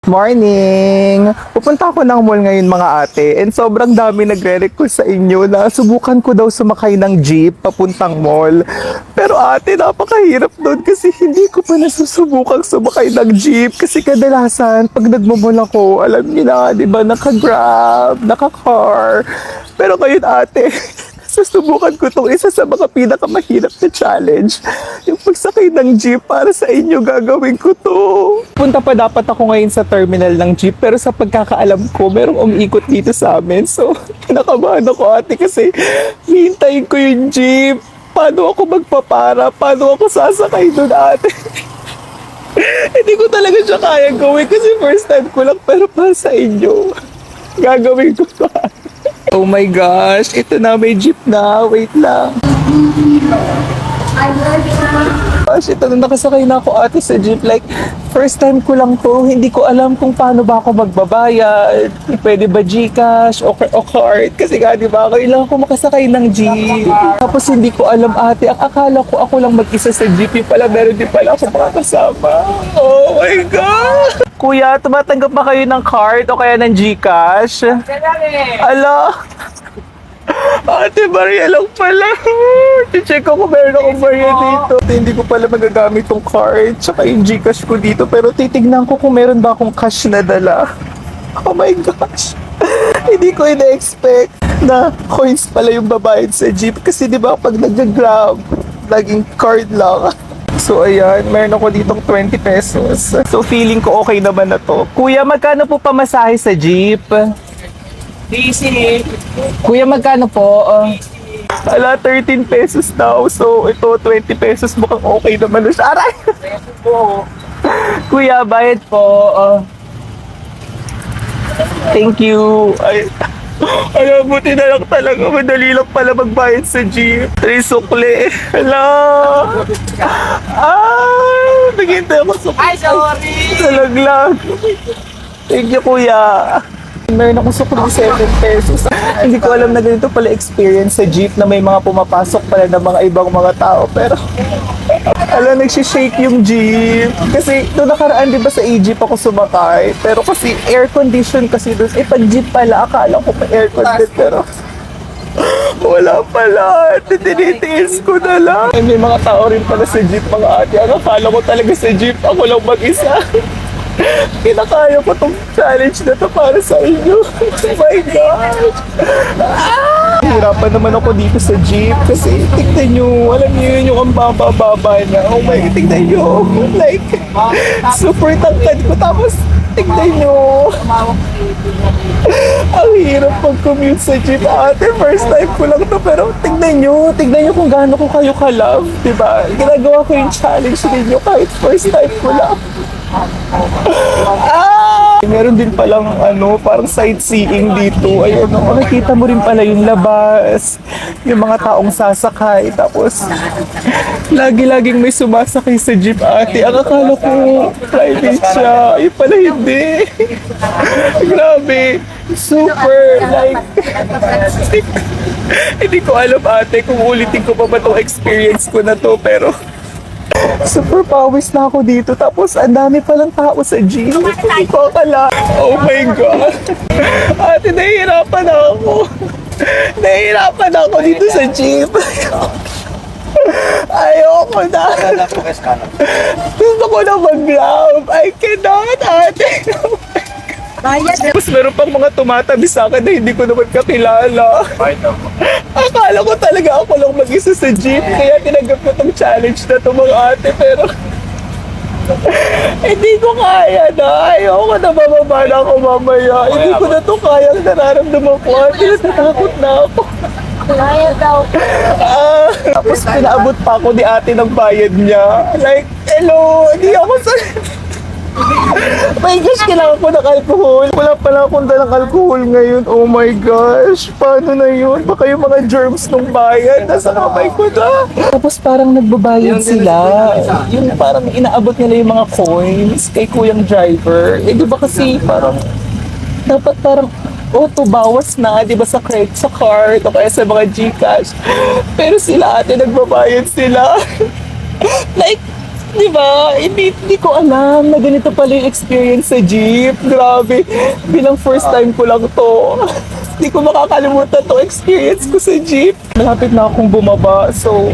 Morning! Pupunta ako ng mall ngayon mga ate and sobrang dami nagre-request sa inyo na subukan ko daw sumakay ng jeep papuntang mall. Pero ate, napakahirap doon kasi hindi ko pa nasusubukan sumakay ng jeep kasi kadalasan pag nagmamall ako, alam niyo na, di ba, naka-grab, naka-car. Pero ngayon ate, susubukan ko itong isa sa mga pinakamahirap na challenge. Yung pagsakay ng jeep, para sa inyo gagawin ko to. Punta pa dapat ako ngayon sa terminal ng jeep, pero sa pagkakaalam ko, merong umiikot dito sa amin. So, kinakabahan ako ate kasi hihintayin ko yung jeep. Paano ako magpapara? Paano ako sasakay doon ate? Hindi ko talaga siya kaya gawin kasi first time ko lang, pero para sa inyo, gagawin ko to. Oh my gosh, ito na, may jeep na. Wait lang. Gosh, ito na, nakasakay na ako ate sa jeep. Like, first time ko lang to. Hindi ko alam kung paano ba ako magbabayad. Pwede ba GCash o card? Kasi nga, di ba, kailangan ko makasakay ng jeep. Tapos hindi ko alam ate. Ang akala ko ako lang mag-isa sa jeep. Yung pala, meron din pala ako makakasama. Oh my God! Kuya, tumatanggap ba kayo ng card o kaya ng GCash? Ala! Ate, Maria lang pala. I-check ko kung meron akong Maria dito. Hindi ko pala magagamit tong card tsaka yung GCash ko dito. Pero titignan ko kung meron ba akong cash na dala. Oh my gosh. Hindi ko ina-expect na coins pala yung babayad sa jeep. Kasi di ba pag nag-grab, laging card lang. So ayan, meron ako ditong 20 pesos. So feeling ko okay naman na to. Kuya, magkano po pamasahe sa jeep? Easy. Kuya, magkano po? Ala, 13 pesos daw. So ito, 20 pesos. Mukhang okay naman na siya. Aray! Po. Kuya, bayad po. Thank you. Ay, alam, buti na lang talaga. Madali lang pala magbayad sa jeep. 3 sukle. Hala. Naghintay ako sukle. Ay, sorry. Nalaglag. Thank you, kuya. Meron akong sukli 7 pesos. Hindi ko alam na ganito pala experience sa jeep na may mga pumapasok pala ng mga ibang mga tao. Pero, alam, nagsishake yung jeep. Kasi, doon nakaraan, di ba sa e-jeep ako sumakay? Pero kasi, air condition kasi doon. Pag jeep pala, akala ko pa air condition. Pero, wala pala. Tinitiis ko na lang. May mga tao rin pala sa jeep, mga ate. Ang akala ko talaga sa jeep, ako lang mag-isa. Kinakaya ko tong challenge na to para sa inyo. Oh my gosh! Hirapan naman ako dito sa jeep kasi tignan nyo, alam niyo yun yung ang baba-baba niya. Oh my God, tignan nyo. Like, super tangkad ko. Tapos, tignan nyo. Ang hirap mag-commute sa jeep. Ate, first time ko lang to. Pero tignan nyo kung gaano ko kayo ka-love. Diba? Ginagawa ko yung challenge ninyo kahit first time ko lang. Meron din palang parang sightseeing dito. Ayun, nakikita mo rin pala yung labas, yung mga taong sasakay. Tapos, lagi-laging may sumasakay sa jeep ate. Ang akala ko, private siya. Ay pala hindi. Grabe. Super, like, hindi ko alam ate kung ulitin ko pa ba itong experience ko na to. Pero, super pawis na ako dito. Tapos, ang dami palang tao sa jeep. Hindi ko akala. Oh my God. Ate, nahihirapan ako. Nahihirapan ako dito sa jeep. Ayoko na. Gusto ko na mag-grab. I cannot, ate. Tapos meron pang mga tumatabi sa akin na hindi ko naman kakilala. Akala ko talaga ako lang mag-isa sa jeep. Kaya tinanggap ko tong challenge na to mga ate. Pero hindi ko kaya na. Ayoko na, bababa na ako mamaya. Hindi ko na to kaya. Nararamdaman ko. Natatakot na ako. Kaya daw. Tapos pinaabot pa ako ni ate ng bayad niya. Like, hello, hindi ako sa... My gosh, kailangan ko ng alcohol. Wala pala akong dalang alcohol ngayon. Oh my gosh, paano na yun? Baka yung mga germs nung bayad nasa kamay ko na. Tapos parang nagbabayad sila. Yung parang inaabot nila yung mga coins kay kuyang driver. Eh di ba kasi parang dapat parang auto bawas na, di ba, sa credit, sa card o kaya sa mga GCash. Pero sila ate, nagbabayad sila. Like, Di ba? Hindi ko alam na ganito pala yung experience sa jeep. Grabe. Bilang first time ko lang to. Hindi ko makakalimutan to experience ko sa jeep. Malapit na akong bumaba. So,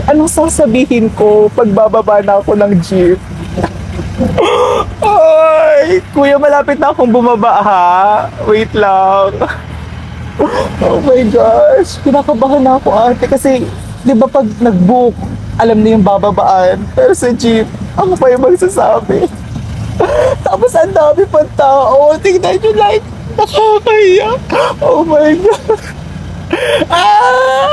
anong sasabihin ko pag bababa na ako ng jeep? Ay, kuya, malapit na akong bumaba ha. Wait lang. Oh my gosh. Kinakabahan na ako ate kasi di ba pag nag-book, alam na yung bababaan. Pero sa jeep, ako pa yung magsasabi. Tapos ang dami pang tao. Tingnan nyo like, nakakaya. Oh my God. Ah!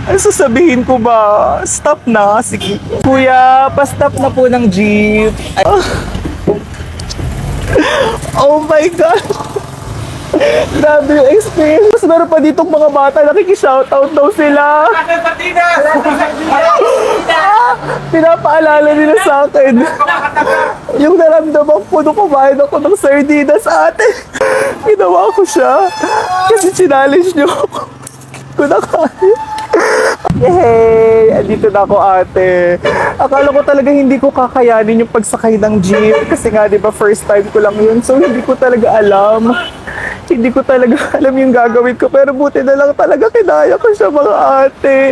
Ano sasabihin ko ba? Stop na. Sige. Kuya, pa-stop na po ng jeep. Ay- Oh my God. Grabe yung experience. Meron pa ditong mga bata nakikishoutout daw sila. Ah, pinapaalala nila sa akin. Yung naramdaman ko nung kumain ako ng sardinas ate. Ginawa ko siya. Kasi challenge niyo ako. Ko na kaya. Yay! Andito na ako ate. Akala ko talaga hindi ko kakayanin yung pagsakay ng jeep. Kasi nga diba first time ko lang yun. So hindi ko talaga alam. Hindi ko talaga alam yung gagawin ko. Pero buti na lang talaga kinaya ko siya mga ate.